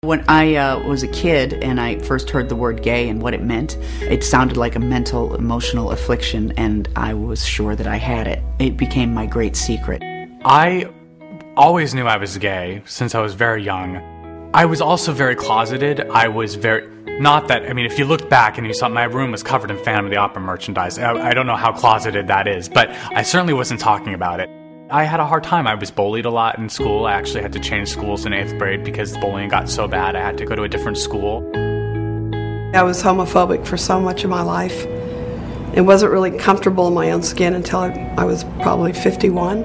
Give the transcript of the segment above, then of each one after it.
When I was a kid and I first heard the word gay and what it meant, it sounded like a mental, emotional affliction, and I was sure that I had it. It became my great secret. I always knew I was gay since I was very young. I was also very closeted. If you looked back and you saw my room was covered in Phantom of the Opera merchandise, I don't know how closeted that is, but I certainly wasn't talking about it. I had a hard time. I was bullied a lot in school. I actually had to change schools in 8th grade because the bullying got so bad I had to go to a different school. I was homophobic for so much of my life and wasn't really comfortable in my own skin until I was probably 51.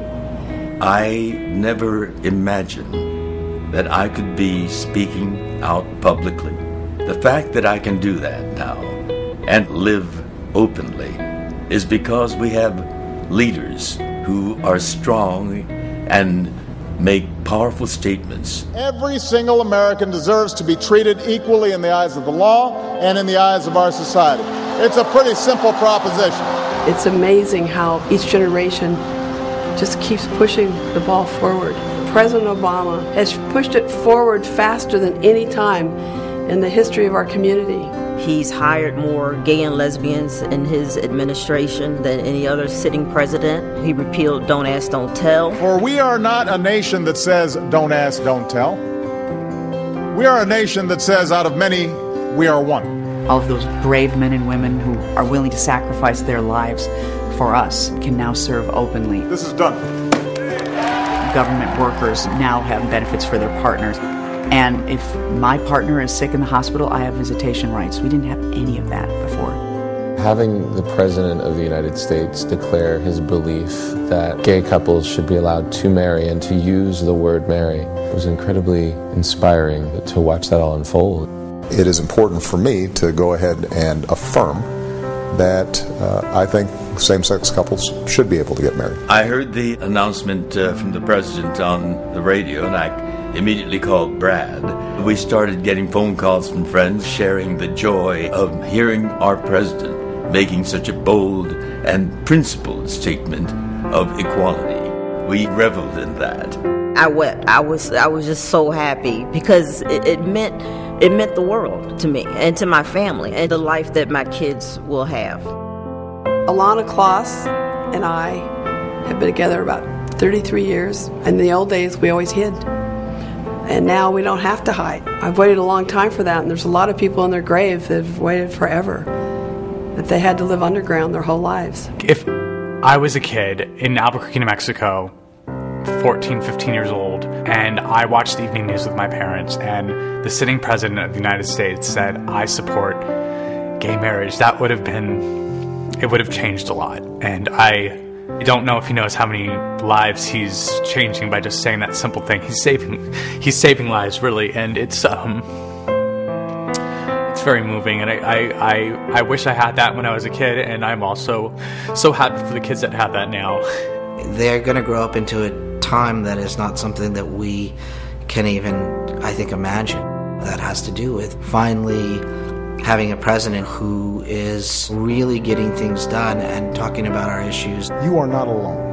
I never imagined that I could be speaking out publicly. The fact that I can do that now and live openly is because we have leaders who are strong and make powerful statements. Every single American deserves to be treated equally in the eyes of the law and in the eyes of our society. It's a pretty simple proposition. It's amazing how each generation just keeps pushing the ball forward. President Obama has pushed it forward faster than any time in the history of our community. He's hired more gay and lesbians in his administration than any other sitting president. He repealed Don't Ask, Don't Tell. For we are not a nation that says don't ask, don't tell. We are a nation that says out of many, we are one. All of those brave men and women who are willing to sacrifice their lives for us can now serve openly. This is done. Government workers now have benefits for their partners. And if my partner is sick in the hospital, I have visitation rights. We didn't have any of that before. Having the President of the United States declare his belief that gay couples should be allowed to marry and to use the word marry was incredibly inspiring to watch that all unfold. It is important for me to go ahead and affirm that I think same-sex couples should be able to get married. I heard the announcement from the President on the radio, and I immediately called Brad. We started getting phone calls from friends sharing the joy of hearing our president making such a bold and principled statement of equality. We reveled in that. I wept. I was just so happy because it meant the world to me and to my family and the life that my kids will have. Alana Kloss and I have been together about 33 years. In the old days, we always hid. And now we don't have to hide. I've waited a long time for that, and there's a lot of people in their grave that have waited forever, that they had to live underground their whole lives. If I was a kid in Albuquerque, New Mexico, 14, 15 years old, and I watched the evening news with my parents, and the sitting president of the United States said, I support gay marriage, it would have changed a lot. And I don't know if he knows how many lives he's changing by just saying that simple thing. He's saving lives, really, and it's very moving. And I wish I had that when I was a kid, and I'm also so happy for the kids that have that now. They're going to grow up into a time that is not something that we can even, I think, imagine. That has to do with finally having a president who is really getting things done and talking about our issues. You are not alone.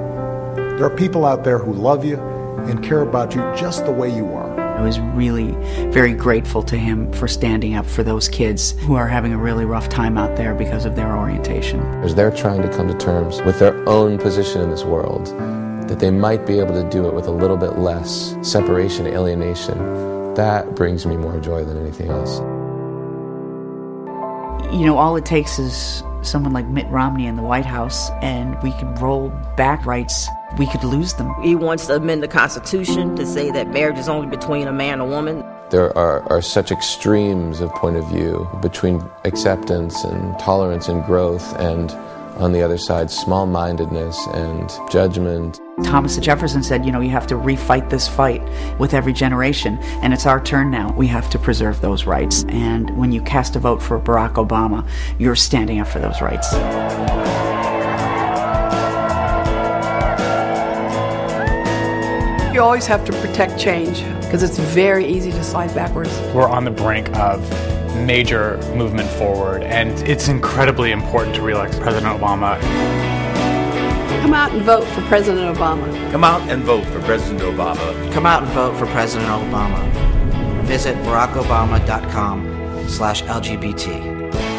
There are people out there who love you and care about you just the way you are. I was really very grateful to him for standing up for those kids who are having a really rough time out there because of their orientation. As they're trying to come to terms with their own position in this world, that they might be able to do it with a little bit less separation, alienation, that brings me more joy than anything else. You know, all it takes is someone like Mitt Romney in the White House, and we could roll back rights. We could lose them. He wants to amend the Constitution to say that marriage is only between a man and a woman. There are such extremes of point of view between acceptance and tolerance and growth, and on the other side, small-mindedness and judgment. Thomas Jefferson said, you know, you have to refight this fight with every generation, and it's our turn now. We have to preserve those rights. And when you cast a vote for Barack Obama, you're standing up for those rights. You always have to protect change because it's very easy to slide backwards. We're on the brink of major movement forward, and it's incredibly important to re-elect President Obama. Come out and vote for President Obama. Come out and vote for President Obama. Come out and vote for President Obama. visit barackobama.com/LGBT.